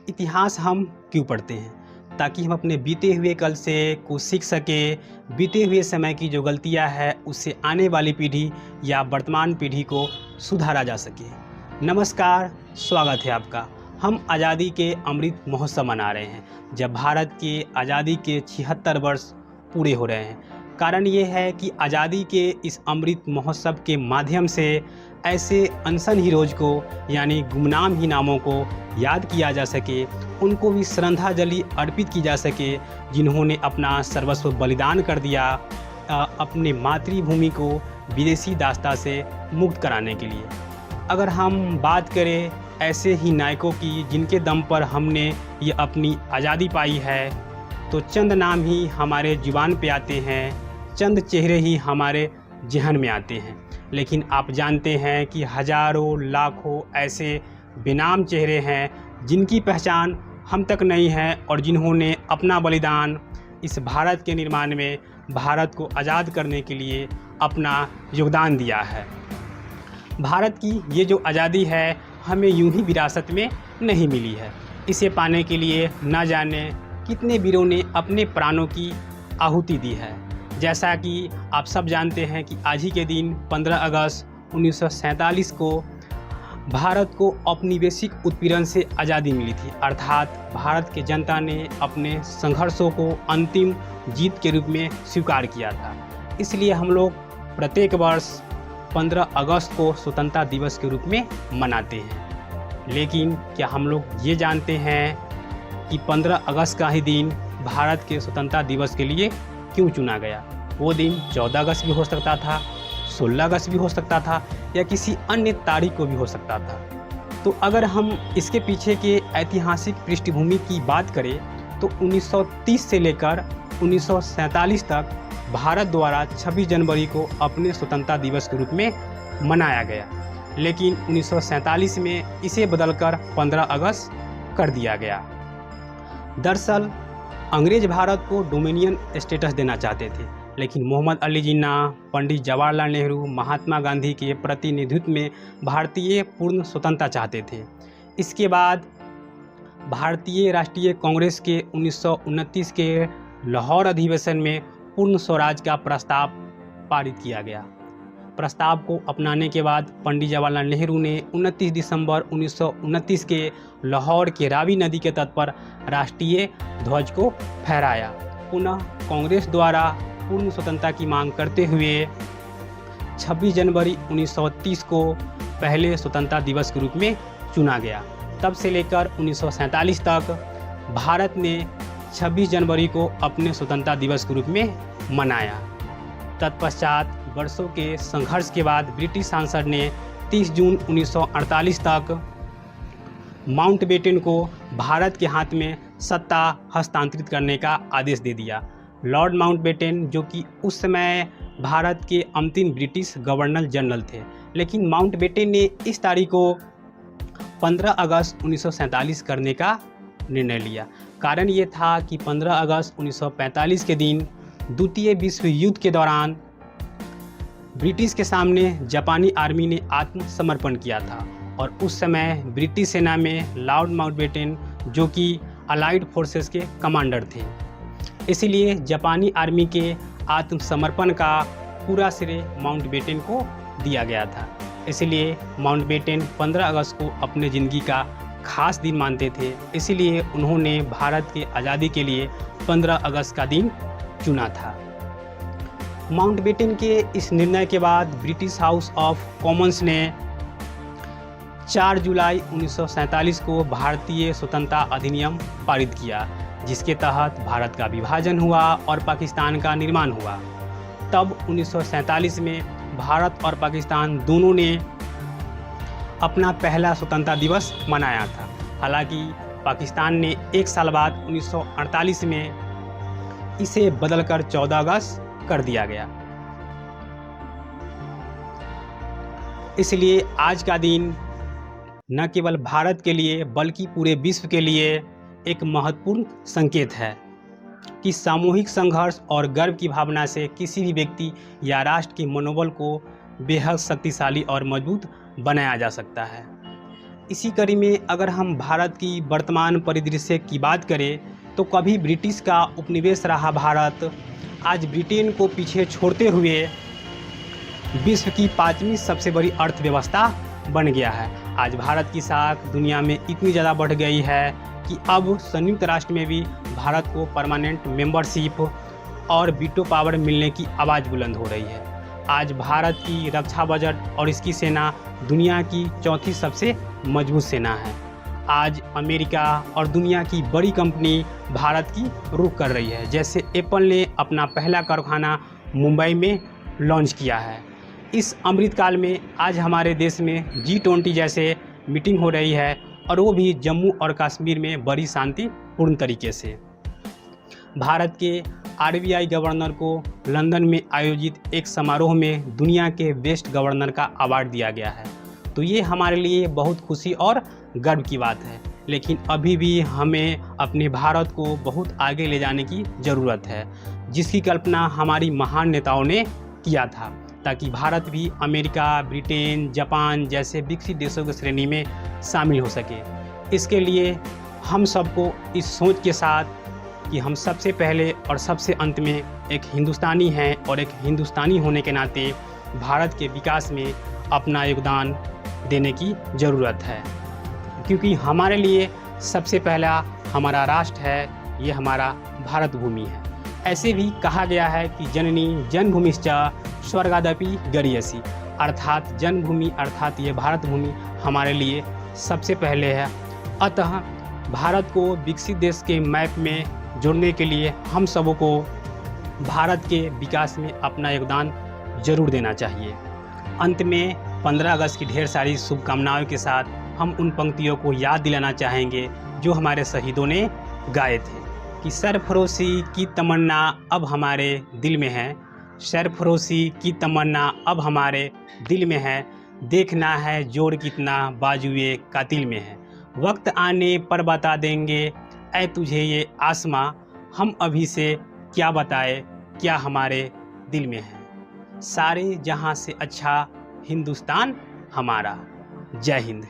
इतिहास हम क्यों पढ़ते हैं? ताकि हम अपने बीते हुए कल से कुछ सीख सकें, बीते हुए समय की जो गलतियां हैं उससे आने वाली पीढ़ी या वर्तमान पीढ़ी को सुधारा जा सके। नमस्कार, स्वागत है आपका। हम आज़ादी के अमृत महोत्सव मना रहे हैं, जब भारत के आज़ादी के 76 वर्ष पूरे हो रहे हैं। कारण ये है कि आज़ादी के इस अमृत महोत्सव के माध्यम से ऐसे अनसन हीरोज़ को यानी गुमनाम ही नामों को याद किया जा सके, उनको भी श्रद्धांजलि अर्पित की जा सके जिन्होंने अपना सर्वस्व बलिदान कर दिया अपने मातृभूमि को विदेशी दास्ता से मुक्त कराने के लिए। अगर हम बात करें ऐसे ही नायकों की जिनके दम पर हमने ये अपनी आज़ादी पाई है, तो चंद नाम ही हमारे जुबान पे आते हैं, चंद चेहरे ही हमारे जहन में आते हैं। लेकिन आप जानते हैं कि हज़ारों लाखों ऐसे बेनाम चेहरे हैं जिनकी पहचान हम तक नहीं है और जिन्होंने अपना बलिदान इस भारत के निर्माण में, भारत को आज़ाद करने के लिए अपना योगदान दिया है। भारत की ये जो आज़ादी है हमें यूं ही विरासत में नहीं मिली है। इसे पाने के लिए न जाने कितने वीरों ने अपने प्राणों की आहुति दी है। जैसा कि आप सब जानते हैं कि आज ही के दिन 15 अगस्त 1947 को भारत को औपनिवेशिक उत्पीड़न से आज़ादी मिली थी, अर्थात भारत के जनता ने अपने संघर्षों को अंतिम जीत के रूप में स्वीकार किया था। इसलिए हम लोग प्रत्येक वर्ष 15 अगस्त को स्वतंत्रता दिवस के रूप में मनाते हैं। लेकिन क्या हम लोग ये जानते हैं कि 15 अगस्त का ही दिन भारत के स्वतंत्रता दिवस के लिए क्यों चुना गया? वो दिन 14 अगस्त भी हो सकता था, 16 अगस्त भी हो सकता था या किसी अन्य तारीख को भी हो सकता था। तो अगर हम इसके पीछे के ऐतिहासिक पृष्ठभूमि की बात करें तो 1930 से लेकर 1947 तक भारत द्वारा 26 जनवरी को अपने स्वतंत्रता दिवस के रूप में मनाया गया। लेकिन 1947 में इसे बदलकर 15 अगस्त कर दिया गया। दरअसल अंग्रेज भारत को डोमिनियन स्टेटस देना चाहते थे, लेकिन मोहम्मद अली जिन्ना, पंडित जवाहरलाल नेहरू, महात्मा गांधी के प्रतिनिधित्व में भारतीय पूर्ण स्वतंत्रता चाहते थे। इसके बाद भारतीय राष्ट्रीय कांग्रेस के 1929 के लाहौर अधिवेशन में पूर्ण स्वराज का प्रस्ताव पारित किया गया। प्रस्ताव को अपनाने के बाद पंडित जवाहरलाल नेहरू ने 29 दिसंबर 1929 के लाहौर के रावी नदी के तट पर राष्ट्रीय ध्वज को फहराया। पुनः कांग्रेस द्वारा पूर्ण स्वतंत्रता की मांग करते हुए 26 जनवरी 1930 को पहले स्वतंत्रता दिवस के रूप में चुना गया। तब से लेकर 1947 तक भारत ने 26 जनवरी को अपने स्वतंत्रता दिवस के रूप में मनाया। तत्पश्चात वर्षों के संघर्ष के बाद ब्रिटिश सांसद ने 30 जून 1948 तक माउंटबेटन को भारत के हाथ में सत्ता हस्तांतरित करने का आदेश दे दिया। लॉर्ड माउंटबेटन, जो कि उस समय भारत के अंतिम ब्रिटिश गवर्नर जनरल थे, लेकिन माउंटबेटन ने इस तारीख को 15 अगस्त 1947 करने का निर्णय लिया। कारण ये था कि 15 अगस्त 1945 के दिन द्वितीय विश्व युद्ध के दौरान ब्रिटिश के सामने जापानी आर्मी ने आत्मसमर्पण किया था और उस समय ब्रिटिश सेना में लॉर्ड माउंटबेटन, जो कि अलाइड फोर्सेस के कमांडर थे, इसीलिए जापानी आर्मी के आत्मसमर्पण का पूरा श्रेय माउंटबेटन को दिया गया था। इसलिए माउंटबेटन 15 अगस्त को अपने ज़िंदगी का खास दिन मानते थे। इसीलिए उन्होंने भारत की आज़ादी के लिए 15 अगस्त का दिन चुना था। माउंटबेटन के इस निर्णय के बाद ब्रिटिश हाउस ऑफ कॉमन्स ने 4 जुलाई 1947 को भारतीय स्वतंत्रता अधिनियम पारित किया, जिसके तहत भारत का विभाजन हुआ और पाकिस्तान का निर्माण हुआ। तब 1947 में भारत और पाकिस्तान दोनों ने अपना पहला स्वतंत्रता दिवस मनाया था। हालांकि पाकिस्तान ने एक साल बाद 1948 में इसे बदलकर 14 अगस्त कर दिया गया। इसलिए आज का दिन न केवल भारत के लिए बल्कि पूरे विश्व के लिए एक महत्वपूर्ण संकेत है कि सामूहिक संघर्ष और गर्व की भावना से किसी भी व्यक्ति या राष्ट्र के मनोबल को बेहद शक्तिशाली और मजबूत बनाया जा सकता है। इसी कड़ी में अगर हम भारत की वर्तमान परिदृश्य की बात करें तो कभी ब्रिटिश का उपनिवेश रहा भारत, आज ब्रिटेन को पीछे छोड़ते हुए विश्व की 5वीं सबसे बड़ी अर्थव्यवस्था बन गया है। आज भारत की साख दुनिया में इतनी ज़्यादा बढ़ गई है कि अब संयुक्त राष्ट्र में भी भारत को परमानेंट मेंबरशिप और वीटो पावर मिलने की आवाज़ बुलंद हो रही है। आज भारत की रक्षा बजट और इसकी सेना दुनिया की 4थी सबसे मजबूत सेना है। आज अमेरिका और दुनिया की बड़ी कंपनी भारत की रुख कर रही है। जैसे एप्पल ने अपना पहला कारखाना मुंबई में लॉन्च किया है। इस अमृतकाल में आज हमारे देश में G20 जैसे मीटिंग हो रही है और वो भी जम्मू और कश्मीर में बड़ी शांतिपूर्ण तरीके से। भारत के RBI गवर्नर को लंदन में आयोजित एक समारोह में दुनिया के बेस्ट गवर्नर का अवार्ड दिया गया है। तो ये हमारे लिए बहुत खुशी और गर्व की बात है। लेकिन अभी भी हमें अपने भारत को बहुत आगे ले जाने की ज़रूरत है, जिसकी कल्पना हमारी महान नेताओं ने किया था, ताकि भारत भी अमेरिका, ब्रिटेन, जापान जैसे विकसित देशों की श्रेणी में शामिल हो सके। इसके लिए हम सबको इस सोच के साथ कि हम सबसे पहले और सबसे अंत में एक हिंदुस्तानी हैं और एक हिंदुस्तानी होने के नाते भारत के विकास में अपना योगदान देने की ज़रूरत है, क्योंकि हमारे लिए सबसे पहला हमारा राष्ट्र है, ये हमारा भारत भूमि है। ऐसे भी कहा गया है कि जननी जन्मभूमिश्च स्वर्गादपि गरीयसी, अर्थात जन्मभूमि अर्थात ये भारत भूमि हमारे लिए सबसे पहले है। अतः भारत को विकसित देश के मैप में जोड़ने के लिए हम सबों को भारत के विकास में अपना योगदान जरूर देना चाहिए। अंत में 15 अगस्त की ढेर सारी शुभकामनाओं के साथ हम उन पंक्तियों को याद दिलाना चाहेंगे जो हमारे शहीदों ने गाए थे कि सरफरोशी की तमन्ना अब हमारे दिल में है, सरफरोशी की तमन्ना अब हमारे दिल में है, देखना है जोर कितना बाजुए कातिल में है, वक्त आने पर बता देंगे ऐ तुझे ये आसमां, हम अभी से क्या बताए क्या हमारे दिल में है, सारे जहां से अच्छा हिंदुस्तान हमारा। जय हिंद।